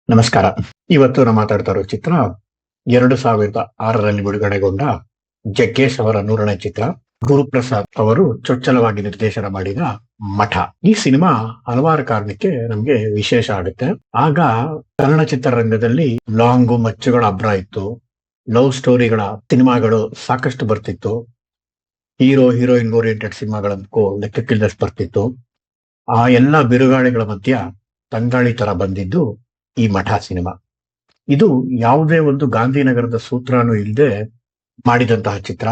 ನಮಸ್ಕಾರ. ಇವತ್ತು ನಾವು ಮಾತಾಡ್ತಾ ಇರೋ ಚಿತ್ರ 2006ರಲ್ಲಿ ಬಿಡುಗಡೆಗೊಂಡ ಜಗ್ಗೇಶ್ ಅವರ 100ನೇ ಚಿತ್ರ. ಗುರುಪ್ರಸಾದ್ ಅವರು ಚೊಚ್ಚಲವಾಗಿ ನಿರ್ದೇಶನ ಮಾಡಿದ ಮಠ. ಈ ಸಿನಿಮಾ ಹಲವಾರು ಕಾರಣಕ್ಕೆ ನಮ್ಗೆ ವಿಶೇಷ ಆಗುತ್ತೆ. ಆಗ ಕನ್ನಡ ಚಿತ್ರರಂಗದಲ್ಲಿ ಲಾಂಗು ಮಚ್ಚುಗಳ ಅಬ್ರ ಇತ್ತು. ಲವ್ ಸ್ಟೋರಿಗಳ ಸಿನಿಮಾಗಳು ಸಾಕಷ್ಟು ಬರ್ತಿತ್ತು. ಹೀರೋ ಹೀರೋಯಿನ್ ಓರಿಯೆಂಟೆಡ್ ಸಿನಿಮಾಗಳಂತೂ ಲೆಕ್ಕಕ್ಕಿಲ್ಲದಷ್ಟು ಬರ್ತಿತ್ತು. ಆ ಎಲ್ಲಾ ಬಿರುಗಾಳಿಗಳ ಮಧ್ಯ ತಂಗಾಳಿ ತರ ಬಂದಿದ್ದು ಈ ಮಠ ಸಿನಿಮಾ. ಇದು ಯಾವುದೇ ಒಂದು ಗಾಂಧಿನಗರದ ಸೂತ್ರನೂ ಇಲ್ಲದೆ ಮಾಡಿದಂತಹ ಚಿತ್ರ.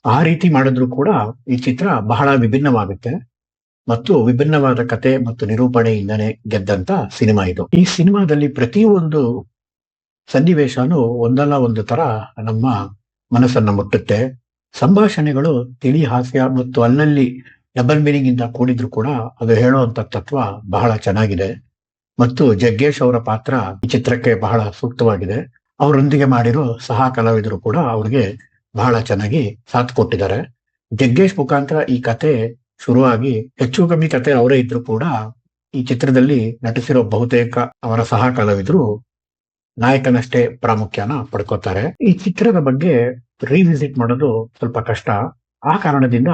ಆ ರೀತಿ ಮಾಡಿದ್ರು ಕೂಡ ಈ ಚಿತ್ರ ಬಹಳ ವಿಭಿನ್ನವಾಗುತ್ತೆ ಮತ್ತು ವಿಭಿನ್ನವಾದ ಕತೆ ಮತ್ತು ನಿರೂಪಣೆಯಿಂದನೇ ಗೆದ್ದಂತ ಸಿನಿಮಾ ಇದು. ಈ ಸಿನಿಮಾದಲ್ಲಿ ಪ್ರತಿಯೊಂದು ಸನ್ನಿವೇಶನೂ ಒಂದಲ್ಲ ಒಂದು ತರ ನಮ್ಮ ಮನಸ್ಸನ್ನ ಮುಟ್ಟುತ್ತೆ. ಸಂಭಾಷಣೆಗಳು ತಿಳಿ ಹಾಸ್ಯ ಮತ್ತು ಅಲ್ಲಲ್ಲಿ ಡಬಲ್ ಮೀನಿಂಗ್ ಇಂದ ಕೂಡಿದ್ರು ಕೂಡ ಅದು ಹೇಳುವಂತ ತತ್ವ ಬಹಳ ಚೆನ್ನಾಗಿದೆ ಮತ್ತು ಜಗ್ಗೇಶ್ ಅವರ ಪಾತ್ರ ಈ ಚಿತ್ರಕ್ಕೆ ಬಹಳ ಸೂಕ್ತವಾಗಿದೆ. ಅವರೊಂದಿಗೆ ಮಾಡಿರೋ ಸಹ ಕಲಾವಿದರು ಕೂಡ ಅವ್ರಿಗೆ ಬಹಳ ಚೆನ್ನಾಗಿ ಸಾಥ್ ಕೊಟ್ಟಿದ್ದಾರೆ. ಜಗ್ಗೇಶ್ ಮುಖಾಂತರ ಈ ಕತೆ ಶುರುವಾಗಿ ಹೆಚ್ಚು ಕಮ್ಮಿ ಕತೆ ಅವರೇ ಇದ್ರು ಕೂಡ ಈ ಚಿತ್ರದಲ್ಲಿ ನಟಿಸಿರೋ ಬಹುತೇಕ ಅವರ ಸಹ ಕಲಾವಿದರು ನಾಯಕನಷ್ಟೇ ಪ್ರಾಮುಖ್ಯನ ಪಡ್ಕೋತಾರೆ. ಈ ಚಿತ್ರದ ಬಗ್ಗೆ ರಿವಿಸಿಟ್ ಮಾಡೋದು ಸ್ವಲ್ಪ ಕಷ್ಟ. ಆ ಕಾರಣದಿಂದ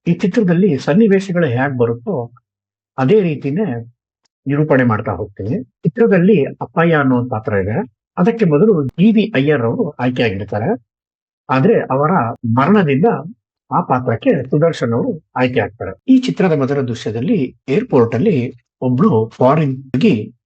ಈ ಚಿತ್ರದಲ್ಲಿ ಸನ್ನಿವೇಶಗಳು ಹೇಗ್ ಬರುತ್ತೋ ಅದೇ ರೀತಿನೇ ನಿರೂಪಣೆ ಮಾಡ್ತಾ ಹೋಗ್ತೀನಿ. ಚಿತ್ರದಲ್ಲಿ ಅಪ್ಪಯ್ಯ ಅನ್ನೋ ಒಂದು ಪಾತ್ರ ಇದೆ. ಅದಕ್ಕೆ ಮೊದಲು ಜಿ.ವಿ. ಅಯ್ಯರ್ ಅವರು ಆಯ್ಕೆಯಾಗಿರ್ತಾರೆ. ಆದ್ರೆ ಅವರ ಮರಣದಿಂದ ಆ ಪಾತ್ರಕ್ಕೆ ಸುದರ್ಶನ್ ಅವರು ಆಯ್ಕೆ ಆಗ್ತಾರೆ. ಈ ಚಿತ್ರದ ಮೊದಲ ದೃಶ್ಯದಲ್ಲಿ ಏರ್ಪೋರ್ಟ್ ಅಲ್ಲಿ ಒಬ್ಳು ಫಾರಿನ್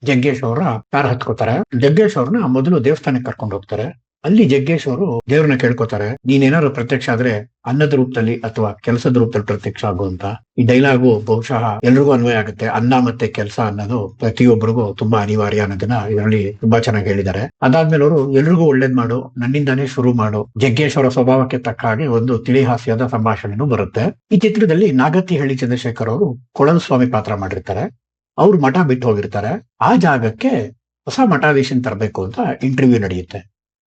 ಜಗ್ಗೇಶ್ ಅವರ ಕಾರ್ ಹತ್ಕೋತಾರೆ. ಜಗ್ಗೇಶ್ ಅವ್ರನ್ನ ಮೊದಲು ದೇವಸ್ಥಾನಕ್ಕೆ ಕರ್ಕೊಂಡು ಹೋಗ್ತಾರೆ. ಅಲ್ಲಿ ಜಗ್ಗೇಶ್ ಅವರು ದೇವ್ರನ್ನ ಕೇಳ್ಕೊತಾರೆ, ನೀನೇನಾದ್ರು ಪ್ರತ್ಯಕ್ಷ ಆದ್ರೆ ಅನ್ನದ ರೂಪದಲ್ಲಿ ಅಥವಾ ಕೆಲಸದ ರೂಪದಲ್ಲಿ ಪ್ರತ್ಯಕ್ಷ ಆಗುವಂತ. ಈ ಡೈಲಾಗು ಬಹುಶಃ ಎಲ್ರಿಗೂ ಅನ್ವಯ ಆಗುತ್ತೆ. ಅನ್ನ ಮತ್ತೆ ಕೆಲಸ ಅನ್ನೋದು ಪ್ರತಿಯೊಬ್ಬರಿಗೂ ತುಂಬಾ ಅನಿವಾರ್ಯ ಅನ್ನೋದನ್ನ ಇದರಲ್ಲಿ ತುಂಬಾ ಚೆನ್ನಾಗಿ ಹೇಳಿದ್ದಾರೆ. ಅದಾದ್ಮೇಲೆ ಅವರು ಎಲ್ರಿಗೂ ಒಳ್ಳೇದ್ ಮಾಡು, ನನ್ನಿಂದಾನೇ ಶುರು ಮಾಡು. ಜಗ್ಗೇಶ್ ಅವರ ಸ್ವಭಾವಕ್ಕೆ ತಕ್ಕ ಹಾಗೆ ಒಂದು ತಿಳಿ ಹಾಸ್ಯದ ಸಂಭಾಷಣೆನೂ ಬರುತ್ತೆ. ಈ ಚಿತ್ರದಲ್ಲಿ ನಾಗತಿಹಳ್ಳಿ ಚಂದ್ರಶೇಖರ್ ಅವರು ಕೊಳಲು ಸ್ವಾಮಿ ಪಾತ್ರ ಮಾಡಿರ್ತಾರೆ. ಅವ್ರು ಮಠ ಬಿಟ್ಟು ಹೋಗಿರ್ತಾರೆ. ಆ ಜಾಗಕ್ಕೆ ಹೊಸ ಮಠಾಧೀಶನ್ ತರಬೇಕು ಅಂತ ಇಂಟರ್ವ್ಯೂ ನಡೆಯುತ್ತೆ.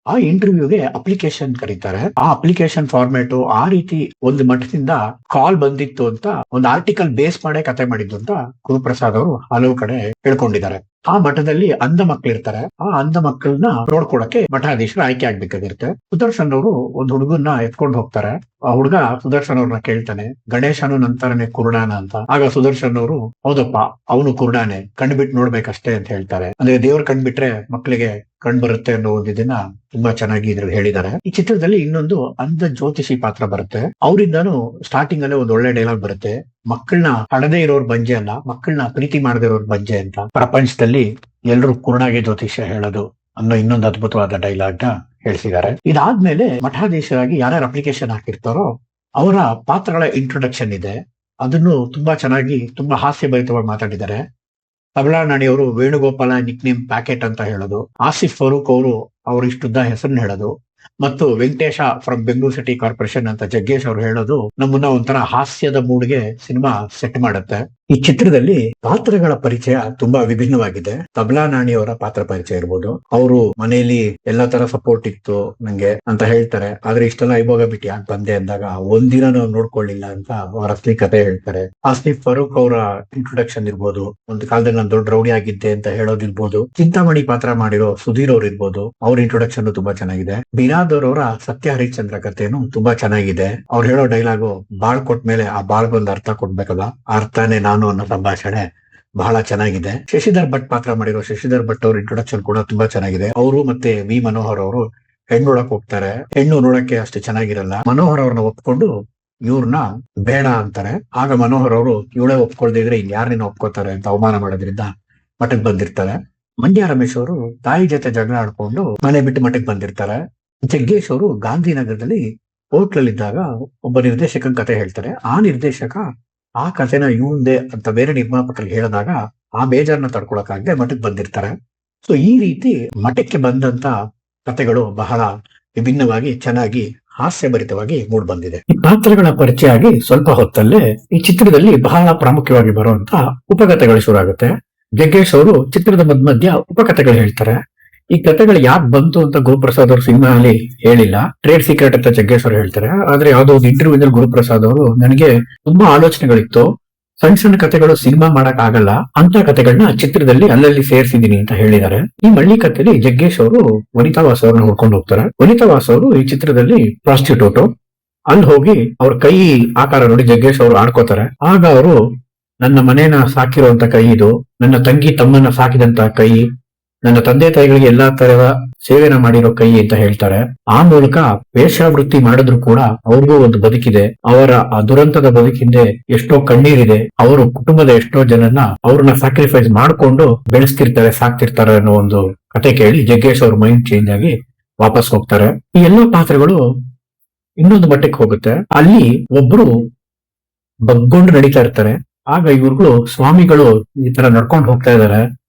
ಆ ಇಂಟರ್ವ್ಯೂಗೆ ಅಪ್ಲಿಕೇಶನ್ ಕರೀತಾರೆ. ಆ ಅಪ್ಲಿಕೇಶನ್ ಫಾರ್ಮ್ಯಾಟ್ ಆ ರೀತಿ ಒಂದು ಮಠದಿಂದ ಕಾಲ್ ಬಂದಿತ್ತು ಅಂತ ಒಂದು ಆರ್ಟಿಕಲ್ ಬೇಸ್ ಮಾಡೇ ಕತೆ ಮಾಡಿದ್ದು ಅಂತ ಗುರುಪ್ರಸಾದ್ ಅವರು ಹಲವು ಕಡೆ ಹೇಳ್ಕೊಂಡಿದ್ದಾರೆ. ಆ ಮಠದಲ್ಲಿ ಅಂಧ ಮಕ್ಕಳಿರ್ತಾರೆ. ಆ ಅಂಧ ಮಕ್ಕಳನ್ನ ನೋಡ್ಕೊಳಕ್ಕೆ ಮಠಾಧೀಶರು ಆಯ್ಕೆ ಆಗ್ಬೇಕಾಗಿರುತ್ತೆ. ಸುದರ್ಶನ್ ಅವರು ಒಂದು ಹುಡುಗನ್ನ ಎತ್ಕೊಂಡು ಹೋಗ್ತಾರೆ. ಆ ಹುಡುಗ ಸುದರ್ಶನ್ ಅವ್ರನ್ನ ಕೇಳ್ತಾನೆ, ಗಣೇಶನು ನಂತರನೇ ಕುರುಡಾನ ಅಂತ. ಆಗ ಸುದರ್ಶನ್ ಅವರು, ಹೌದಪ್ಪ ಅವನು ಕುರುಡಾನೆ, ಕಣ್ಬಿಟ್ಟು ನೋಡ್ಬೇಕಷ್ಟೇ ಅಂತ ಹೇಳ್ತಾರೆ. ಅಂದ್ರೆ ದೇವ್ರ ಕಣ್ಬಿಟ್ರೆ ಮಕ್ಕಳಿಗೆ ಕಣ್ ಬರುತ್ತೆ ಅನ್ನೋ ಒಂದು ಇದನ್ನ ತುಂಬಾ ಚೆನ್ನಾಗಿ ಇದ್ರಲ್ಲಿ ಹೇಳಿದ್ದಾರೆ. ಈ ಚಿತ್ರದಲ್ಲಿ ಇನ್ನೊಂದು ಅಂಧ ಜ್ಯೋತಿಷಿ ಪಾತ್ರ ಬರುತ್ತೆ. ಅವರಿಂದಾನು ಸ್ಟಾರ್ಟಿಂಗ್ ಅಲ್ಲೇ ಒಂದು ಒಳ್ಳೆ ಡೈಲಾಗ್ ಬರುತ್ತೆ, ಮಕ್ಕಳನ್ನ ಹಡದೇ ಇರೋರ್ ಬಂಜೆ ಅಲ್ಲ, ಮಕ್ಕಳನ್ನ ಪ್ರೀತಿ ಮಾಡದೇ ಇರೋರ್ ಬಂಜೆ ಅಂತ. ಪ್ರಪಂಚದಲ್ಲಿ ಎಲ್ರು ಕುರುಡಾಗೆ ಜ್ಯೋತಿಷ್ಯ ಹೇಳೋದು ಅನ್ನೋ ಇನ್ನೊಂದು ಅದ್ಭುತವಾದ ಡೈಲಾಗ್ ನ ಹೇಳಿಸಿದ್ದಾರೆ. ಇದಾದ್ಮೇಲೆ ಮಠಾಧೀಶರಾಗಿ ಯಾರ್ಯಾರು ಅಪ್ಲಿಕೇಶನ್ ಹಾಕಿರ್ತಾರೋ ಅವರ ಪಾತ್ರಗಳ ಇಂಟ್ರೊಡಕ್ಷನ್ ಇದೆ. ಅದನ್ನು ತುಂಬಾ ಚೆನ್ನಾಗಿ ತುಂಬಾ ಹಾಸ್ಯಭರಿತವಾಗಿ ಮಾತಾಡಿದ್ದಾರೆ. ತಬಲಾ ನಾಣಿ ಅವರು ವೇಣುಗೋಪಾಲ ನಿಕ್ ನೇಮ್ ಪ್ಯಾಕೆಟ್ ಅಂತ ಹೇಳೋದು, ಆಸಿಫ್ ಫರೂಕ್ ಅವರು ಅವ್ರ ಇಷ್ಟುದ್ದ ಹೆಸರನ್ನ ಹೇಳೋದು ಮತ್ತು Venkatesha from Bengaluru city corporation ಅಂತ ಜಗ್ಗೇಶ್ ಅವರು ಹೇಳೋದು ನಮ್ಮನ್ನ ಒಂಥರ ಹಾಸ್ಯದ ಮೂಡ್ಗೆ ಸಿನಿಮಾ ಸೆಟ್ ಮಾಡುತ್ತೆ. ಈ ಚಿತ್ರದಲ್ಲಿ ಪಾತ್ರಗಳ ಪರಿಚಯ ತುಂಬಾ ವಿಭಿನ್ನವಾಗಿದೆ. ತಬಲಾ ನಾಣಿ ಅವರ ಪಾತ್ರ ಪರಿಚಯ ಇರ್ಬೋದು. ಅವರು ಮನೆಯಲ್ಲಿ ಎಲ್ಲಾ ತರ ಸಪೋರ್ಟ್ ಇತ್ತು ನಂಗೆ ಅಂತ ಹೇಳ್ತಾರೆ. ಆದ್ರೆ ಇಷ್ಟೆಲ್ಲ ಐಭೋಗ ಬಿಟ್ಟು ಯಾಕೆ ಬಂದೆ ಅಂದಾಗ ಒಂದಿನ ನಾವು ನೋಡ್ಕೊಳ್ಳಿಲ್ಲ ಅಂತ ಅವರ ಅಸಲಿ ಕತೆ ಹೇಳ್ತಾರೆ. ಆಸಿಫ್ ಫರೂಕ್ ಅವರ ಇಂಟ್ರೊಡಕ್ಷನ್ ಇರ್ಬೋದು, ಒಂದು ಕಾಲದಲ್ಲಿ ನಾನು ದೊಡ್ಡ ರೌಡಿ ಆಗಿದ್ದೆ ಅಂತ ಹೇಳೋದಿರ್ಬೋದು. ಚಿಂತಾಮಣಿ ಪಾತ್ರ ಮಾಡಿರೋ ಸುಧೀರ್ ಅವ್ರು ಇರ್ಬೋದು, ಅವ್ರ ಇಂಟ್ರೊಡಕ್ಷನ್ ತುಂಬಾ ಚೆನ್ನಾಗಿದೆ. ಬಿನಾದವ್ರ ಅವರ ಸತ್ಯ ಹರಿಶ್ಚಂದ್ರ ಕಥೆನು ತುಂಬಾ ಚೆನ್ನಾಗಿದೆ. ಅವ್ರು ಹೇಳೋ ಡೈಲಾಗು, ಬಾಳ್ ಕೊಟ್ಮೇಲೆ ಆ ಬಾಳ್ಗೊಂದು ಅರ್ಥ ಕೊಡ್ಬೇಕಲ್ಲ, ಅರ್ಥನೇ ನಾನು ಅನ್ನೋ ಸಂಭಾಷಣೆ ಬಹಳ ಚೆನ್ನಾಗಿದೆ. ಶಶಿಧರ್ ಭಟ್ ಪಾತ್ರ ಮಾಡಿರೋ ಶಶಿಧರ್ ಭಟ್ ಅವ್ರ ಇಂಟ್ರೊಡಕ್ಷನ್ ಕೂಡ ತುಂಬಾ ಚೆನ್ನಾಗಿದೆ. ಅವರು ಮತ್ತೆ ವಿ ಮನೋಹರ್ ಅವರು ಹೆಣ್ಣು ನೋಡಕ್ ಹೋಗ್ತಾರೆ. ಹೆಣ್ಣು ನೋಡಕ್ಕೆ ಅಷ್ಟು ಚೆನ್ನಾಗಿರಲ್ಲ. ಮನೋಹರ್ ಅವ್ರನ್ನ ಒಪ್ಕೊಂಡು ಇವ್ರನ್ನ ಬೇಡ ಅಂತಾರೆ. ಆಗ ಮನೋಹರ್ ಅವರು ಇವಳೇ ಒಪ್ಕೊಳ್ದಿದ್ರೆ ಇನ್ ಯಾರನ್ನ ಒಪ್ಕೋತಾರೆ ಅಂತ ಅವಮಾನ ಮಾಡೋದ್ರಿಂದ ಮಠಕ್ಕೆ ಬಂದಿರ್ತಾರೆ. ಮಂಡ್ಯ ರಮೇಶ್ ಅವರು ತಾಯಿ ಜೊತೆ ಜಗಳ ಆಡ್ಕೊಂಡು ಮನೆ ಬಿಟ್ಟು ಮಠಕ್ಕೆ ಬಂದಿರ್ತಾರೆ. ಜಗ್ಗೇಶ್ ಅವರು ಗಾಂಧಿನಗರದಲ್ಲಿ ಹೋಟ್ಲಲ್ಲಿದ್ದಾಗ ಒಬ್ಬ ನಿರ್ದೇಶಕನ ಕತೆ ಹೇಳ್ತಾರೆ. ಆ ನಿರ್ದೇಶಕ ಆ ಕಥೆನ ಇವಂದೆ ಅಂತ ಬೇರೆ ನಿರ್ಮಾಪಕರಿಗೆ ಹೇಳಿದಾಗ ಆ ಬೇಜಾರನ್ನ ತಡ್ಕೊಳಕ್ಕಾಗದೆ ಮಠಕ್ಕೆ ಬಂದಿರ್ತಾರೆ. ಸೊ ಈ ರೀತಿ ಮಠಕ್ಕೆ ಬಂದಂತ ಕಥೆಗಳು ಬಹಳ ವಿಭಿನ್ನವಾಗಿ ಚೆನ್ನಾಗಿ ಹಾಸ್ಯಭರಿತವಾಗಿ ಮೂಡ್ ಬಂದಿದೆ. ಈ ಪಾತ್ರಗಳ ಪರಿಚಯ ಆಗಿ ಸ್ವಲ್ಪ ಹೊತ್ತಲ್ಲೇ ಈ ಚಿತ್ರದಲ್ಲಿ ಬಹಳ ಪ್ರಾಮುಖ್ಯವಾಗಿ ಬರುವಂತ ಉಪಕಥೆಗಳು ಶುರು ಆಗುತ್ತೆ. ಜಗ್ಗೇಶ್ ಅವರು ಚಿತ್ರದ ಮಧ್ಯ ಉಪಕಥೆಗಳು ಹೇಳ್ತಾರೆ. ಈ ಕಥೆಗಳು ಯಾಕೆ ಬಂತು ಅಂತ ಗುರುಪ್ರಸಾದ್ ಅವರು ಸಿನಿಮಾದಲ್ಲಿ ಹೇಳಿಲ್ಲ, ಟ್ರೇಡ್ ಸೀಕ್ರೆಟ್ ಅಂತ ಜಗ್ಗೇಶ್ ಅವರು ಹೇಳ್ತಾರೆ. ಆದ್ರೆ ಯಾವ್ದೋ ಒಂದು ಇಂಟರ್ವ್ಯೂನಲ್ಲಿ ಗುರುಪ್ರಸಾದ್ ಅವರು, ನನಗೆ ತುಂಬಾ ಆಲೋಚನೆಗಳಿತ್ತು, ಸಣ್ಣ ಸಣ್ಣ ಕಥೆಗಳು ಸಿನಿಮಾ ಮಾಡಕ್ ಆಗಲ್ಲ ಅಂತ ಕಥೆಗಳನ್ನ ಚಿತ್ರದಲ್ಲಿ ಅಲ್ಲಲ್ಲಿ ಸೇರಿಸಿದೀನಿ ಅಂತ ಹೇಳಿದ್ದಾರೆ. ಈ ಮಳ್ಳಿ ಕಥೆಯಲ್ಲಿ ಜಗ್ಗೇಶ್ ಅವರು ವನಿತಾ ವಾಸ್ ಅವ್ರನ್ನ ಹುಡ್ಕೊಂಡು ಹೋಗ್ತಾರೆ. ವನಿತಾ ವಾಸ್ ಅವರು ಈ ಚಿತ್ರದಲ್ಲಿ ಪ್ರಾಸ್ಟಿಟ್ಯೂಟ್. ಅಲ್ಲಿ ಹೋಗಿ ಅವ್ರ ಕೈ ಆಕಾರ ನೋಡಿ ಜಗ್ಗೇಶ್ ಅವರು ಆಡ್ಕೋತಾರೆ. ಆಗ ಅವರು ನನ್ನ ಮನೇನ ಸಾಕಿರುವಂತ ಕೈ ಇದು, ನನ್ನ ತಂಗಿ ತಮ್ಮನ್ನ ಸಾಕಿದಂತ ಕೈ, ನನ್ನ ತಂದೆ ತಾಯಿಗಳಿಗೆ ಎಲ್ಲಾ ತರದ ಸೇವೆನ ಮಾಡಿರೋ ಕೈ ಅಂತ ಹೇಳ್ತಾರೆ. ಆ ಮೂಲಕ ವೇಷಾವೃತ್ತಿ ಮಾಡಿದ್ರು ಕೂಡ ಅವ್ರಿಗೂ ಒಂದು ಬದುಕಿದೆ, ಅವರ ಆ ದುರಂತದ ಬದುಕಿಂದೆ ಎಷ್ಟೋ ಕಣ್ಣೀರಿದೆ, ಅವರು ಕುಟುಂಬದ ಎಷ್ಟೋ ಜನನ್ನ ಅವ್ರನ್ನ ಸ್ಯಾಕ್ರಿಫೈಸ್ ಮಾಡ್ಕೊಂಡು ಬೆಳೆಸ್ತಿರ್ತಾರೆ, ಸಾಕ್ತಿರ್ತಾರೆ ಅನ್ನೋ ಒಂದು ಕತೆ ಕೇಳಿ ಜಗ್ಗೇಶ್ ಅವ್ರ ಮೈಂಡ್ ಚೇಂಜ್ ಆಗಿ ವಾಪಸ್ ಹೋಗ್ತಾರೆ. ಈ ಎಲ್ಲಾ ಪಾತ್ರಗಳು ಇನ್ನೊಂದು ಮಟ್ಟಕ್ಕೆ ಹೋಗುತ್ತೆ. ಅಲ್ಲಿ ಒಬ್ರು ಬಗ್ಗೊಂಡು ನಡೀತಾ ಇರ್ತಾರೆ. ಆಗ ಇವ್ರುಗಳು ಸ್ವಾಮಿಗಳು ಈ ತರ ನಡ್ಕೊಂಡು ಹೋಗ್ತಾ ಇದಾರೆ,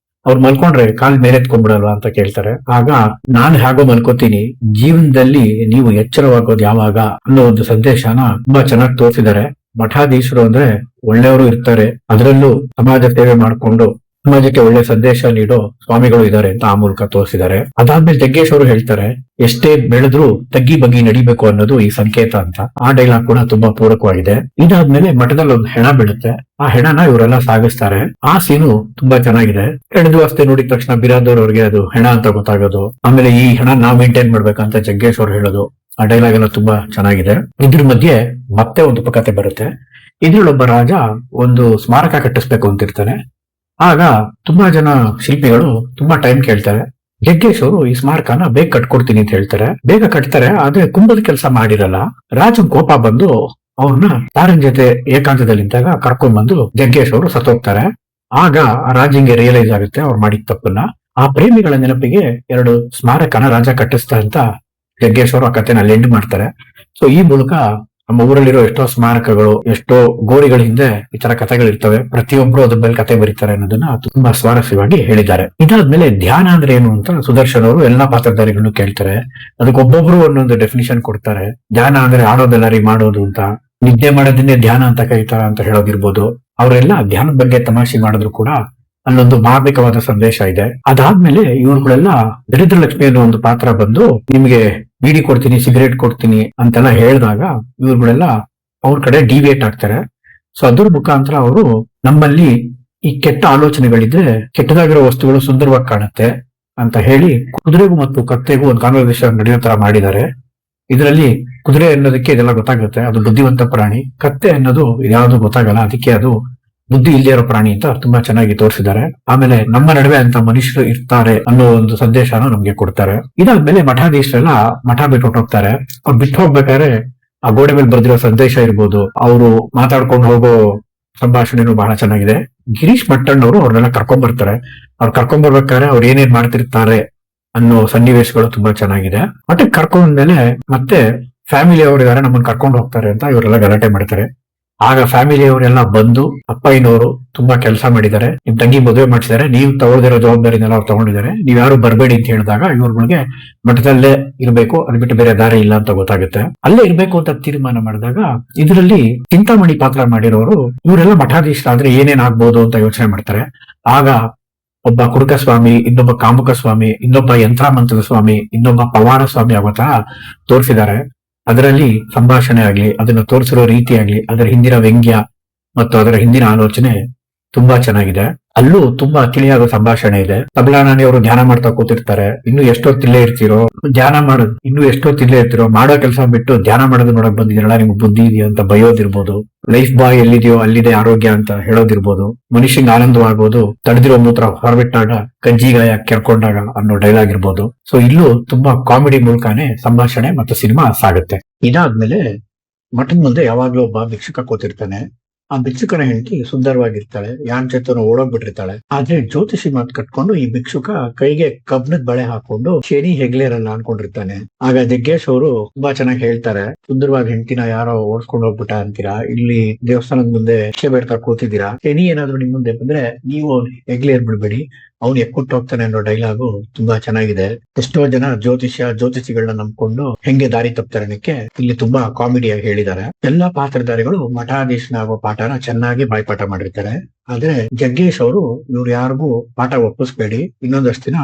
ಅವ್ರು ಮಲ್ಕೊಂಡ್ರೆ ಕಾಲ್ ಮೇಲೆ ಎತ್ಕೊಂಡ್ಬಿಡಲ್ವಾ ಅಂತ ಕೇಳ್ತಾರೆ. ಆಗ ನಾನು ಹೇಗೋ ಮಲ್ಕೋತೀನಿ, ಜೀವನದಲ್ಲಿ ನೀವು ಎಚ್ಚರವಾಗೋದು ಯಾವಾಗ ಅನ್ನೋ ಒಂದು ಸಂದೇಶನ ತುಂಬಾ ಚೆನ್ನಾಗಿ ತೋರಿಸಿದ್ದಾರೆ. ಮಠಾಧೀಶರು ಅಂದ್ರೆ ಒಳ್ಳೆಯವರು ಇರ್ತಾರೆ, ಅದರಲ್ಲೂ ಸಮಾಜ ಸೇವೆ ಮಾಡ್ಕೊಂಡು ಸಮಾಜಕ್ಕೆ ಒಳ್ಳೆ ಸಂದೇಶ ನೀಡೋ ಸ್ವಾಮಿಗಳು ಇದ್ದಾರೆ ಅಂತ ಆ ಮೂಲಕ ತೋರಿಸಿದ್ದಾರೆ. ಅದಾದ್ಮೇಲೆ ಜಗ್ಗೇಶ್ ಅವರು ಹೇಳ್ತಾರೆ, ಎಷ್ಟೇ ಬೆಳೆದ್ರು ತಗ್ಗಿ ಬಗ್ಗಿ ನಡಿಬೇಕು ಅನ್ನೋದು ಈ ಸಂಕೇತ ಅಂತ. ಆ ಡೈಲಾಗ್ ಕೂಡ ತುಂಬಾ ಪೂರಕವಾಗಿದೆ. ಇದಾದ್ಮೇಲೆ ಮಠದಲ್ಲಿ ಒಂದು ಹೆಣ ಬೀಳುತ್ತೆ. ಆ ಹೆಣನ ಇವರೆಲ್ಲ ಸಾಗಿಸ್ತಾರೆ. ಆ ಸೀನು ತುಂಬಾ ಚೆನ್ನಾಗಿದೆ. ಎಳೆದು ಅಷ್ಟೇ ನೋಡಿದ ತಕ್ಷಣ ಬಿರಾದರ್ ಅವ್ರಿಗೆ ಅದು ಹೆಣ ಅಂತ ಗೊತ್ತಾಗೋದು, ಆಮೇಲೆ ಈ ಹೆಣ ನಾವ್ ಮೇಂಟೈನ್ ಮಾಡ್ಬೇಕಂತ ಜಗ್ಗೇಶ್ ಅವ್ರು ಹೇಳೋದು, ಆ ಡೈಲಾಗ್ ಎಲ್ಲ ತುಂಬಾ ಚೆನ್ನಾಗಿದೆ. ಇದ್ರ ಮಧ್ಯೆ ಮತ್ತೆ ಒಂದು ಉಪಕಥೆ ಬರುತ್ತೆ. ಇದ್ರಲ್ಲೊಬ್ಬ ರಾಜ ಒಂದು ಸ್ಮಾರಕ ಕಟ್ಟಿಸ್ಬೇಕು ಅಂತಿರ್ತಾನೆ. ಆಗ ತುಂಬಾ ಜನ ಶಿಲ್ಪಿಗಳು ತುಂಬಾ ಟೈಮ್ ಕೇಳ್ತಾರೆ. ಜಗ್ಗೇಶ್ ಅವರು ಈ ಸ್ಮಾರಕನ ಬೇಗ ಕಟ್ಕೊಡ್ತೀನಿ ಅಂತ ಹೇಳ್ತಾರೆ. ಬೇಗ ಕಟ್ತಾರೆ, ಆದ್ರೆ ಕುಂಭದ ಕೆಲಸ ಮಾಡಿರಲ್ಲ. ರಾಜನ್ ಕೋಪ ಬಂದು ಅವ್ರನ್ನ ತಾರನ್ ಜೊತೆ ಏಕಾಂತದಲ್ಲಿದ್ದಾಗ ಕರ್ಕೊಂಡ್ ಬಂದು ಜಗ್ಗೇಶ್ ಅವರು ಸತ್ತೋಗ್ತಾರೆ. ಆಗ ಆ ರಾಜಂಗೆ ರಿಯಲೈಸ್ ಆಗುತ್ತೆ ಅವ್ರು ಮಾಡಿದ ತಪ್ಪನ್ನ. ಆ ಪ್ರೇಮಿಗಳ ನೆನಪಿಗೆ 2 ಸ್ಮಾರಕನ ರಾಜ ಕಟ್ಟಿಸ್ತಾ ಅಂತ ಜಗ್ಗೇಶ್ ಅವರು ಆ ಕಥೆನ ಲೆಂಡ್ ಮಾಡ್ತಾರೆ. ಸೊ ಈ ಮೂಲಕ ನಮ್ಮ ಊರಲ್ಲಿರೋ ಎಷ್ಟೋ ಸ್ಮಾರಕಗಳು, ಎಷ್ಟೋ ಗೋರಿಗಳ ಹಿಂದೆ ಈ ತರ ಕಥೆಗಳಿರ್ತವೆ, ಪ್ರತಿಯೊಬ್ರು ಅದ್ರ ಮೇಲೆ ಕತೆ ಬರೀತಾರೆ ಅನ್ನೋದನ್ನ ತುಂಬಾ ಸ್ವಾರಸ್ಯವಾಗಿ ಹೇಳಿದ್ದಾರೆ. ಇದಾದ್ಮೇಲೆ ಧ್ಯಾನ ಅಂದ್ರೆ ಏನು ಅಂತ ಸುದರ್ಶನ್ ಅವರು ಎಲ್ಲಾ ಪಾತ್ರಧಾರಿಗಳನ್ನು ಕೇಳ್ತಾರೆ. ಅದಕ್ಕೆ ಒಬ್ಬೊಬ್ರು ಒಂದೊಂದು ಡೆಫಿನಿಷನ್ ಕೊಡ್ತಾರೆ. ಧ್ಯಾನ ಅಂದ್ರೆ ಆಡೋದೆಲ್ಲರಿ ಮಾಡೋದು ಅಂತ, ನಿದ್ದೆ ಮಾಡೋದನ್ನೇ ಧ್ಯಾನ ಅಂತ ಕರೀತಾರ ಅಂತ ಹೇಳೋದಿರ್ಬೋದು. ಅವರೆಲ್ಲ ಧ್ಯಾನದ ಬಗ್ಗೆ ತಮಾಷೆ ಮಾಡಿದ್ರು ಕೂಡ ಅಲ್ಲೊಂದು ಮಾರ್ಮಿಕವಾದ ಸಂದೇಶ ಇದೆ. ಅದಾದ್ಮೇಲೆ ಇವ್ರುಗಳೆಲ್ಲ ದರಿದ್ರ ಲಕ್ಷ್ಮಿ ಅನ್ನೋ ಒಂದು ಪಾತ್ರ ಬಂದು ನಿಮ್ಗೆ ಬೀಡಿ ಕೊಡ್ತೀನಿ, ಸಿಗರೇಟ್ ಕೊಡ್ತೀನಿ ಅಂತೆಲ್ಲ ಹೇಳಿದಾಗ ಇವ್ರುಗಳೆಲ್ಲ ಅವ್ರ ಕಡೆ ಡಿವಿಯೇಟ್ ಆಗ್ತಾರೆ. ಸೊ ಅದ್ರ ಮುಖಾಂತರ ಅವರು ನಮ್ಮಲ್ಲಿ ಈ ಕೆಟ್ಟ ಆಲೋಚನೆಗಳಿದ್ರೆ ಕೆಟ್ಟದಾಗಿರೋ ವಸ್ತುಗಳು ಸುಂದರವಾಗಿ ಕಾಣುತ್ತೆ ಅಂತ ಹೇಳಿ ಕುದುರೆಗೂ ಮತ್ತು ಕತ್ತೆಗೂ ಒಂದು ಕಾನ್ವರ್ಸೇಷನ್ ನಡೆಯೋ ತರ ಮಾಡಿದ್ದಾರೆ. ಇದರಲ್ಲಿ ಕುದುರೆ ಅನ್ನೋದಕ್ಕೆ ಇದೆಲ್ಲ ಗೊತ್ತಾಗುತ್ತೆ, ಅದು ಬುದ್ಧಿವಂತ ಪ್ರಾಣಿ. ಕತ್ತೆ ಅನ್ನೋದು ಯಾವ್ದು ಗೊತ್ತಾಗಲ್ಲ, ಅದಕ್ಕೆ ಅದು ಬುದ್ಧಿ ಇಲ್ಲದೆ ಇರೋ ಪ್ರಾಣಿ ಅಂತ ತುಂಬಾ ಚೆನ್ನಾಗಿ ತೋರಿಸಿದ್ದಾರೆ. ಆಮೇಲೆ ನಮ್ಮ ನಡುವೆ ಅಂತ ಮನುಷ್ಯರು ಇರ್ತಾರೆ ಅನ್ನೋ ಒಂದು ಸಂದೇಶನ ನಮ್ಗೆ ಕೊಡ್ತಾರೆ. ಇದಾದ್ಮೇಲೆ ಮಠಾಧೀಶರೆಲ್ಲ ಮಠ ಬಿಟ್ಟು ಹೊರಟೋಗ್ತಾರೆ. ಅವ್ರು ಬಿಟ್ಟು ಹೋಗ್ಬೇಕಾದ್ರೆ ಆ ಗೋಡೆ ಮೇಲೆ ಬರ್ದಿರೋ ಸಂದೇಶ ಇರ್ಬೋದು, ಅವರು ಮಾತಾಡ್ಕೊಂಡು ಹೋಗೋ ಸಂಭಾಷಣೆನೂ ಬಹಳ ಚೆನ್ನಾಗಿದೆ. ಗಿರೀಶ್ ಮಟ್ಟಣ್ಣವರು ಅವ್ರನ್ನೆಲ್ಲ ಕರ್ಕೊಂಡ್ ಬರ್ತಾರೆ. ಅವ್ರು ಕರ್ಕೊಂಡ್ ಬರ್ಬೇಕಾದ್ರೆ ಅವ್ರು ಏನೇನ್ ಮಾಡ್ತಿರ್ತಾರೆ ಅನ್ನೋ ಸನ್ನಿವೇಶಗಳು ತುಂಬಾ ಚೆನ್ನಾಗಿದೆ. ಮಠಕ್ಕೆ ಕರ್ಕೊಂಡ್ಮೇಲೆ ಮತ್ತೆ ಫ್ಯಾಮಿಲಿ ಅವರಿದ್ದಾರೆ, ನಮ್ಮನ್ನ ಕರ್ಕೊಂಡು ಹೋಗ್ತಾರೆ ಅಂತ ಇವರೆಲ್ಲ ಗಲಾಟೆ ಮಾಡ್ತಾರೆ. ಆಗ ಫ್ಯಾಮಿಲಿ ಅವರೆಲ್ಲ ಬಂದು ಅಪ್ಪಯ್ಯನವರು ತುಂಬಾ ಕೆಲಸ ಮಾಡಿದ್ದಾರೆ, ನಿಮ್ ತಂಗಿ ಮದುವೆ ಮಾಡಿಸಿದ್ದಾರೆ, ನೀವು ತಗೊಳ್ದಿರೋ ಜವಾಬ್ದಾರಿನೆಲ್ಲ ಅವ್ರು ತಗೊಂಡಿದ್ದಾರೆ, ನೀವ್ ಯಾರು ಬರ್ಬೇಡಿ ಅಂತ ಹೇಳಿದಾಗ ಇವ್ರಿಗೆ ಮಠದಲ್ಲೇ ಇರ್ಬೇಕು, ಅದ್ ಬಿಟ್ಟು ಬೇರೆ ದಾರಿ ಇಲ್ಲ ಅಂತ ಗೊತ್ತಾಗುತ್ತೆ. ಅಲ್ಲೇ ಇರ್ಬೇಕು ಅಂತ ತೀರ್ಮಾನ ಮಾಡಿದಾಗ ಇದರಲ್ಲಿ ಚಿಂತಾಮಣಿ ಪಾತ್ರ ಮಾಡಿರೋರು ಇವರೆಲ್ಲ ಮಠಾಧೀಶರಾದ್ರೆ ಏನೇನ್ ಆಗ್ಬೋದು ಅಂತ ಯೋಚನೆ ಮಾಡ್ತಾರೆ. ಆಗ ಒಬ್ಬ ಕುಡುಕ ಸ್ವಾಮಿ, ಇನ್ನೊಬ್ಬ ಕಾಮುಕ ಸ್ವಾಮಿ, ಇನ್ನೊಬ್ಬ ಯಂತ್ರಾಮಂತ್ರದ ಸ್ವಾಮಿ, ಇನ್ನೊಬ್ಬ ಪವಾಡ ಸ್ವಾಮಿ ಆಗೋ ತರ ತೋರಿಸಿದ್ದಾರೆ. ಅದರಲ್ಲಿ ಸಂಭಾಷಣೆ ಆಗ್ಲಿ, ಅದನ್ನ ತೋರಿಸಿರೋ ರೀತಿ ಆಗ್ಲಿ, ಅದರ ಹಿಂದಿನ ವ್ಯಂಗ್ಯ ಮತ್ತು ಅದರ ಹಿಂದಿನ ಆಲೋಚನೆ ತುಂಬಾ ಚೆನ್ನಾಗಿದೆ. ಅಲ್ಲೂ ತುಂಬಾ ತಿಳಿಯಾದ ಸಂಭಾಷಣೆ ಇದೆ. ತಬಲಾನಾನಿ ಅವರು ಧ್ಯಾನ ಮಾಡ್ತಾ ಕೂತಿರ್ತಾರೆ. ಇನ್ನು ಎಷ್ಟೊತ್ತಿಲ್ಲೇ ಇರ್ತಿರೋ, ಮಾಡೋ ಕೆಲಸ ಬಿಟ್ಟು ಧ್ಯಾನ ಮಾಡೋದು ನೋಡಕ್ ಬಂದಿದ್ದೀರಲ್ಲ, ನಿಮ್ಗೆ ಬುದ್ಧಿ ಇದೆಯಾ ಅಂತ ಬಯೋದಿರ್ಬೋದು. ಲೈಫ್ ಬಾಯ್ ಎಲ್ಲಿದೆಯೋ ಅಲ್ಲಿದೆ ಆರೋಗ್ಯ ಅಂತ ಹೇಳೋದಿರ್ಬೋದು. ಮನುಷ್ಯಂಗೆ ಆನಂದವಾಗೋದು ತಡೆದಿರೋ ಮೂತ್ರ ಹೊರಬಿಟ್ಟಾಗ, ಕಜ್ಜಿಗಾಯ ಕೆರ್ಕೊಂಡಾಗ ಅನ್ನೋ ಡೈಲಾಗ್ ಇರ್ಬೋದು. ಸೊ ಇಲ್ಲೂ ತುಂಬಾ ಕಾಮಿಡಿ ಮೂಲಕನೇ ಸಂಭಾಷಣೆ ಮತ್ತು ಸಿನಿಮಾ ಸಾಗುತ್ತೆ. ಇದಾದ್ಮೇಲೆ ಮಠದ ಮುಂದೆ ಯಾವಾಗ್ಲೂ ಒಬ್ಬ ಭಿಕ್ಷುಕ ಕೂತಿರ್ತಾನೆ. ಆ ಭಿಕ್ಷುಕನ ಹೆಂಡತಿ ಸುಂದರವಾಗಿರ್ತಾಳೆ, ಯಾನ್ ಜೊತೆನೂ ಓಡೋಗ್ಬಿಟ್ಟಿರ್ತಾಳೆ. ಆದ್ರೆ ಜ್ಯೋತಿಷಿ ಮಾತು ಕಟ್ಕೊಂಡು ಈ ಭಿಕ್ಷುಕ ಕೈಗೆ ಕಬ್ಣದ ಬಳೆ ಹಾಕೊಂಡು ಶನಿ ಹೆಗ್ಲೇರಲ್ಲ ಅನ್ಕೊಂಡಿರ್ತಾನೆ. ಆಗ ಜಗ್ಗೇಶ್ ಅವರು ತುಂಬಾ ಚೆನ್ನಾಗಿ ಹೇಳ್ತಾರೆ, ಸುಂದರವಾಗಿ ಹೆಂಡತಿನ ಯಾರೋ ಓಡಿಸ್ಕೊಂಡು ಹೋಗ್ಬಿಟ್ಟ ಅಂತೀರಾ, ಇಲ್ಲಿ ದೇವಸ್ಥಾನದ ಮುಂದೆ ಭಿಕ್ಷೆ ಬೇಡ್ತಾ ಕೂತಿದ್ದೀರಾ, ಶನಿ ಏನಾದ್ರು ನಿಮ್ ಮುಂದೆ ಬಂದ್ರೆ ನೀವು ಹೆಗ್ಲೇರ್ ಬಿಡ್ಬೇಡಿ, ಅವ್ನು ಎಕ್ಕುಟ್ಟು ಹೋಗ್ತಾನೆ ಅನ್ನೋ ಡೈಲಾಗು ತುಂಬಾ ಚೆನ್ನಾಗಿದೆ. ಎಷ್ಟೋ ಜನ ಜ್ಯೋತಿಷಿಗಳನ್ನ ನಂಬ್ಕೊಂಡು ಹೆಂಗೆ ದಾರಿ ತಪ್ತಾರೆ ಅನ್ನಕ್ಕೆ ಇಲ್ಲಿ ತುಂಬಾ ಕಾಮಿಡಿಯಾಗಿ ಹೇಳಿದ್ದಾರೆ. ಎಲ್ಲಾ ಪಾತ್ರಧಾರಿಗಳು ಮಠಾಧೀಶನಾಗೋ ಪಾಠನ ಚೆನ್ನಾಗಿ ಬಾಯ್ಪಾಠ ಮಾಡಿರ್ತಾರೆ. ಆದ್ರೆ ಜಗ್ಗೇಶ್ ಅವರು ಇವ್ರು ಯಾರಿಗೂ ಪಾಠ ಒಪ್ಪಿಸ್ಬೇಡಿ, ಇನ್ನೊಂದಷ್ಟು ದಿನ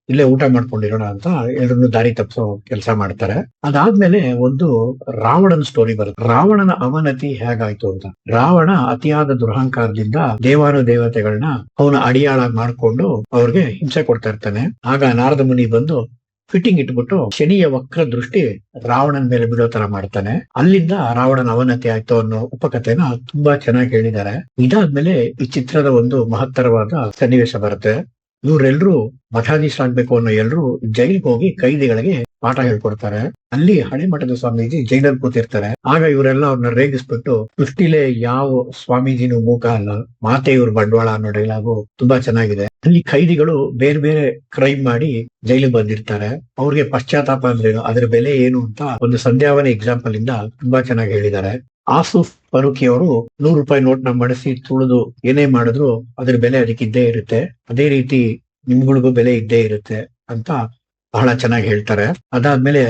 ಇಲ್ಲೇ ಊಟ ಮಾಡ್ಕೊಂಡಿರೋಣ ಅಂತ ಎಲ್ರನ್ನು ದಾರಿ ತಪ್ಪಿಸೋ ಕೆಲಸ ಮಾಡ್ತಾರೆ. ಅದಾದ್ಮೇಲೆ ಒಂದು ರಾವಣನ ಸ್ಟೋರಿ ಬರುತ್ತೆ. ರಾವಣನ ಅವನತಿ ಹೇಗಾಯ್ತು ಅಂತ. ರಾವಣ ಅತಿಯಾದ ದುರಹಂಕಾರದಿಂದ ದೇವಾನುದೇವತೆಗಳನ್ನ ಅವನ ಅಡಿಯಾಳಾಗಿ ಮಾಡ್ಕೊಂಡು ಅವ್ರಿಗೆ ಹಿಂಸೆ ಕೊಡ್ತಾ ಇರ್ತಾನೆ. ಆಗ ನಾರದ ಮುನಿ ಬಂದು ಫಿಟ್ಟಿಂಗ್ ಇಟ್ಬಿಟ್ಟು ಶನಿಯ ವಕ್ರ ದೃಷ್ಟಿ ರಾವಣನ ಮೇಲೆ ಬಿಡೋ ತರ ಮಾಡ್ತಾನೆ. ಅಲ್ಲಿಂದ ರಾವಣನ ಅವನತಿ ಆಯ್ತು ಅನ್ನೋ ಉಪಕಥೆನ ತುಂಬಾ ಚೆನ್ನಾಗಿ ಹೇಳಿದ್ದಾರೆ. ಇದಾದ್ಮೇಲೆ ಈ ಚಿತ್ರದ ಒಂದು ಮಹತ್ತರವಾದ ಸನ್ನಿವೇಶ ಬರುತ್ತೆ. ಇವರೆಲ್ಲರೂ ಮಠಾಧೀಶರಾಗ್ಬೇಕು ಅನ್ನೋ ಎಲ್ರು ಜೈಲ್ಗೆ ಹೋಗಿ ಕೈದಿಗಳಿಗೆ ಪಾಠ ಹೇಳ್ಕೊಡ್ತಾರೆ. ಅಲ್ಲಿ ಹಳೆ ಮಠದ ಸ್ವಾಮೀಜಿ ಜೈಲಲ್ಲಿ ಕೂತಿರ್ತಾರೆ. ಆಗ ಇವರೆಲ್ಲ ಅವ್ರನ್ನ ರೇಗಿಸ್ಬಿಟ್ಟು ಸೃಷ್ಟಿಲೇ ಯಾವ ಸ್ವಾಮೀಜಿನೂ ಮೂಕ ಅಲ್ಲ, ಮಾತೆ ಇವ್ರ ಬಂಡವಾಳ ಅನ್ನೋ ಡೈಲಾಗು ತುಂಬಾ ಚೆನ್ನಾಗಿದೆ. ಅಲ್ಲಿ ಖೈದಿಗಳು ಬೇರೆ ಬೇರೆ ಕ್ರೈಮ್ ಮಾಡಿ ಜೈಲಿಗೆ ಬಂದಿರ್ತಾರೆ. ಅವ್ರಿಗೆ ಪಶ್ಚಾತ್ತಾಪ ಅಂದ್ರೇನು, ಅದ್ರ ಬೆಲೆ ಏನು ಅಂತ ಒಂದು ಸಂಧ್ಯಾವನೆ ಎಕ್ಸಾಂಪಲ್ ಇಂದ ತುಂಬಾ ಚೆನ್ನಾಗಿ ಹೇಳಿದ್ದಾರೆ. ಆಸೂಫ್ ಫರೂಕಿ ಅವರು ₹100 ನೋಟ್ ನ ಮಡಿಸಿ ತುಳಿದು ಏನೇ ಮಾಡಿದ್ರು ಅದ್ರ ಬೆಲೆ ಅದಕ್ಕೆ ಇದ್ದೇ ಇರುತ್ತೆ. ಅದೇ ರೀತಿ ನಿಮ್ಗಳಿಗೂ ಬೆಲೆ ಇದ್ದೇ ಇರುತ್ತೆ ಅಂತ ಬಹಳ ಚೆನ್ನಾಗಿ ಹೇಳ್ತಾರೆ. ಅದಾದ್ಮೇಲೆ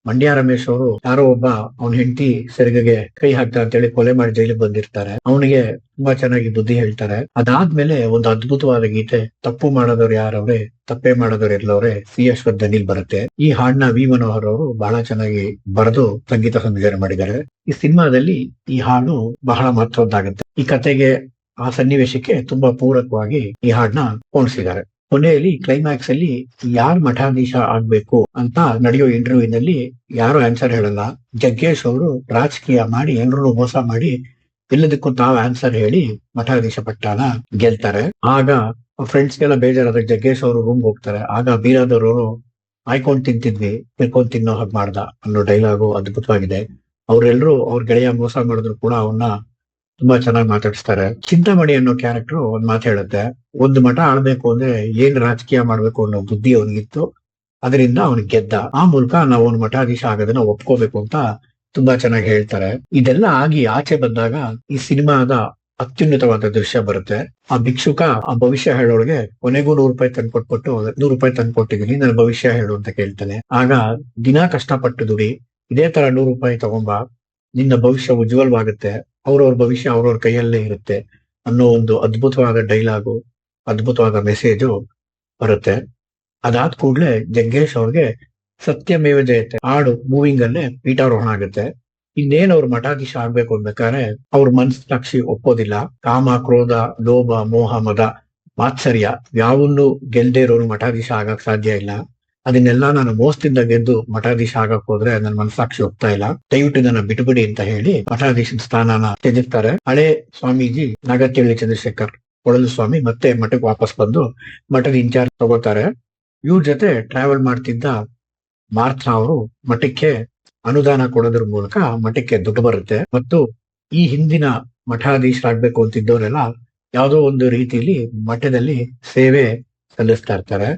ಮಂಡ್ಯ ರಮೇಶ್ ಅವರು ಯಾರೋ ಒಬ್ಬ ಅವನ ಹೆಂಡತಿ ಸೆರಗಿಗೆ ಕೈ ಹಾಕ್ತಾ ಅಂತೇಳಿ ಕೊಲೆ ಮಾಡಿ ಜೈಲಿಗೆ ಬಂದಿರ್ತಾರೆ. ಅವನಿಗೆ ತುಂಬಾ ಚೆನ್ನಾಗಿ ಬುದ್ಧಿ ಹೇಳ್ತಾರೆ. ಅದಾದ್ಮೇಲೆ ಒಂದು ಅದ್ಭುತವಾದ ಗೀತೆ ತಪ್ಪು ಮಾಡೋದವ್ರು ಯಾರವ್ರೆ ತಪ್ಪೇ ಮಾಡೋದವ್ರು ಎಲ್ಲವ್ರೆ ಸಿ.ಅಶ್ವಥ್ ದನಿಲ್ ಬರುತ್ತೆ. ಈ ಹಾಡನ್ನ ವಿ ಮನೋಹರ್ ಅವರು ಬಹಳ ಚೆನ್ನಾಗಿ ಬರೆದು ಸಂಗೀತ ಸಂಯೋಜನೆ ಮಾಡಿದ್ದಾರೆ. ಈ ಸಿನಿಮಾದಲ್ಲಿ ಈ ಹಾಡು ಬಹಳ ಮಹತ್ವದ್ದಾಗುತ್ತೆ. ಈ ಕತೆಗೆ ಆ ಸನ್ನಿವೇಶಕ್ಕೆ ತುಂಬಾ ಪೂರಕವಾಗಿ ಈ ಹಾಡನ್ನ ಹೋಲಿಸಿದ್ದಾರೆ. ಕೊನೆಯಲ್ಲಿ ಕ್ಲೈಮ್ಯಾಕ್ಸ್ ಅಲ್ಲಿ ಯಾರ್ ಮಠಾಧೀಶ ಆಗ್ಬೇಕು ಅಂತ ನಡೆಯೋ ಇಂಟರ್ವ್ಯೂನಲ್ಲಿ ಯಾರು ಆನ್ಸರ್ ಹೇಳಲ್ಲ. ಜಗ್ಗೇಶ್ ಅವರು ರಾಜಕೀಯ ಮಾಡಿ ಎಲ್ರೂ ಮೋಸ ಮಾಡಿ ಎಲ್ಲದಕ್ಕೂ ತಾವ್ ಆನ್ಸರ್ ಹೇಳಿ ಮಠಾಧೀಶ ಪಟ್ಟಾನ ಗೆಲ್ತಾರೆ. ಆಗ ಫ್ರೆಂಡ್ಸ್ಗೆಲ್ಲ ಬೇಜಾರಾದ ಜಗ್ಗೇಶ್ ಅವರು ರೂಮ್ ಹೋಗ್ತಾರೆ. ಆಗ ಬೀರಾದವರು ಆಯ್ಕೊಂಡ್ ತಿಂತಿದ್ವಿ ತಿರ್ಕೊಂಡ್ ತಿನ್ನೋ ಹಾಗೆ ಮಾಡ್ದ ಅನ್ನೋ ಡೈಲಾಗು ಅದ್ಭುತವಾಗಿದೆ. ಅವ್ರೆಲ್ರು ಅವ್ರ ಗೆಳೆಯ ಮೋಸ ಮಾಡಿದ್ರು ಕೂಡ ಅವನ್ನ ತುಂಬಾ ಚೆನ್ನಾಗಿ ಮಾತಾಡಿಸ್ತಾರೆ. ಚಿಂತಾಮಣಿ ಅನ್ನೋ ಕ್ಯಾರೆಕ್ಟರ್ ಒಂದ್ ಮಾತು ಹೇಳುತ್ತೆ, ಒಂದು ಮಠ ಆಳ್ಬೇಕು ಅಂದ್ರೆ ಏನ್ ರಾಜಕೀಯ ಮಾಡ್ಬೇಕು ಅನ್ನೋ ಬುದ್ಧಿ ಅವನಿಗಿತ್ತು, ಅದರಿಂದ ಅವನಿಗೆ ಗೆದ್ದ. ಆ ಮೂಲಕ ನಾವು ಒಂದು ಮಠಾಧೀಶ ಆಗೋದನ್ನ ಒಪ್ಕೋಬೇಕು ಅಂತ ತುಂಬಾ ಚೆನ್ನಾಗಿ ಹೇಳ್ತಾರೆ. ಇದೆಲ್ಲ ಆಗಿ ಆಚೆ ಬಂದಾಗ ಈ ಸಿನಿಮಾದ ಅತ್ಯುನ್ನತವಾದ ದೃಶ್ಯ ಬರುತ್ತೆ. ಆ ಭಿಕ್ಷುಕ ಆ ಭವಿಷ್ಯ ಹೇಳೋಳಿಗೆ ಕೊನೆಗೂ ₹100 ತಂದ್ಕೊಟ್ಬಿಟ್ಟು ₹100 ತಂದ್ಕೊಟ್ಟಿದೀನಿ ನನ್ನ ಭವಿಷ್ಯ ಹೇಳು ಅಂತ ಕೇಳ್ತಾನೆ. ಆಗ ದಿನಾ ಕಷ್ಟಪಟ್ಟು ದುಡಿ, ಇದೇ ತರ ₹100 ತಗೊಂಬ, ನಿನ್ನ ಭವಿಷ್ಯ ಉಜ್ವಲವಾಗುತ್ತೆ, ಅವ್ರವ್ರ ಭವಿಷ್ಯ ಅವ್ರವ್ರ ಕೈಯಲ್ಲೇ ಇರುತ್ತೆ ಅನ್ನೋ ಒಂದು ಅದ್ಭುತವಾದ ಡೈಲಾಗು, ಅದ್ಭುತವಾದ ಮೆಸೇಜು ಬರುತ್ತೆ. ಅದಾದ ಕೂಡ್ಲೆ ಜಗ್ಗೇಶ್ ಅವ್ರಿಗೆ ಸತ್ಯಮೇವ ಜಯತೆ ಹಾಡು ಮೂವಿಂಗ್ ಅಲ್ಲೇ ಪೀಠಾರೋಹಣ ಆಗುತ್ತೆ. ಇನ್ನೇನ್ ಅವ್ರ ಮಠಾಧೀಶ ಆಗ್ಬೇಕು ಅನ್ಬೇಕಾದ್ರೆ ಅವ್ರ ಮನಸ್ಸಾಕ್ಷಿ ಒಪ್ಪೋದಿಲ್ಲ. ಕಾಮ, ಕ್ರೋಧ, ಲೋಭ, ಮೋಹ, ಮದ, ಮಾತ್ಸರ್ಯ ಯಾವನ್ನೂ ಗೆಲ್ದೇ ಇರೋರು ಮಠಾಧೀಶ ಆಗಕ್ ಸಾಧ್ಯ ಇಲ್ಲ. ಅದನ್ನೆಲ್ಲಾ ನಾನು ಮೋಸದಿಂದ ಗೆದ್ದು ಮಠಾಧೀಶ ಆಗಕ್ ಹೋದ್ರೆ ನನ್ನ ಮನಸ್ಸಾಕ್ಷಿ ಒಪ್ತಾ ಇಲ್ಲ, ದಯವಿಟ್ಟು ನನ್ನ ಬಿಟ್ಬಿಡಿ ಅಂತ ಹೇಳಿ ಮಠಾಧೀಶನ ಸ್ಥಾನನ ತ್ಯಜಿಸ್ತಾರೆ. ಹಳೆ ಸ್ವಾಮೀಜಿ ನಾಗತಿಹಳ್ಳಿ ಚಂದ್ರಶೇಖರ್ ಕೊಳಲು ಸ್ವಾಮಿ ಮತ್ತೆ ಮಠಕ್ಕೆ ವಾಪಸ್ ಬಂದು ಮಠದ ಇನ್ಚಾರ್ಜ್ ತಗೋತಾರೆ. ಇವ್ರ ಜೊತೆ ಟ್ರಾವೆಲ್ ಮಾಡ್ತಿದ್ದ ಮಾರ್ಥ ಅವರು ಮಠಕ್ಕೆ ಅನುದಾನ ಕೊಡೋದ್ರ ಮೂಲಕ ಮಠಕ್ಕೆ ದುಡ್ಡು ಬರುತ್ತೆ. ಮತ್ತು ಈ ಹಿಂದಿನ ಮಠಾಧೀಶರಾಗ್ಬೇಕು ಅಂತಿದ್ದವರೆಲ್ಲ ಯಾವುದೋ ಒಂದು ರೀತಿಯಲ್ಲಿ ಮಠದಲ್ಲಿ ಸೇವೆ ಸಲ್ಲಿಸ್ತಾ ಇರ್ತಾರೆ.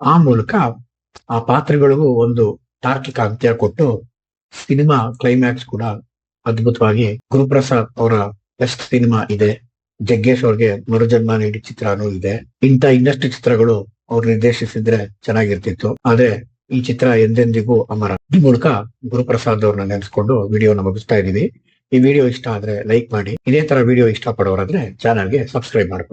ಆ ಮೂಲಕ ಆ ಪಾತ್ರಗಳಿಗೂ ಒಂದು ತಾರ್ಕಿಕ ಅಂತ್ಯ ಕೊಟ್ಟು ಸಿನಿಮಾ ಕ್ಲೈಮ್ಯಾಕ್ಸ್ ಕೂಡ ಅದ್ಭುತವಾಗಿ. ಗುರುಪ್ರಸಾದ್ ಅವರ ಬೆಸ್ಟ್ ಸಿನಿಮಾ ಇದೆ. ಜಗ್ಗೇಶ್ ಅವ್ರಿಗೆ ಮರುಜನ್ಮ ನೀಡಿ ಚಿತ್ರನೂ ಇದೆ. ಇನ್ನಷ್ಟು ಚಿತ್ರಗಳು ಅವ್ರು ನಿರ್ದೇಶಿಸಿದ್ರೆ ಚೆನ್ನಾಗಿರ್ತಿತ್ತು. ಆದ್ರೆ ಈ ಚಿತ್ರ ಎಂದೆಂದಿಗೂ ಅಮರ. ಈ ಮೂಲಕ ಗುರುಪ್ರಸಾದ್ ಅವ್ರನ್ನ ನೆನೆಸ್ಕೊಂಡು ವಿಡಿಯೋನ ಮುಗಿಸ್ತಾ ಇದೀವಿ. ಈ ವಿಡಿಯೋ ಇಷ್ಟ ಆದ್ರೆ ಲೈಕ್ ಮಾಡಿ. ಇದೇ ತರ ವಿಡಿಯೋ ಇಷ್ಟ ಪಡೋರಾದ್ರೆ ಚಾನಲ್ಗೆ ಸಬ್ಸ್ಕ್ರೈಬ್ ಮಾಡ್ಕೊಳ್ಳಿ.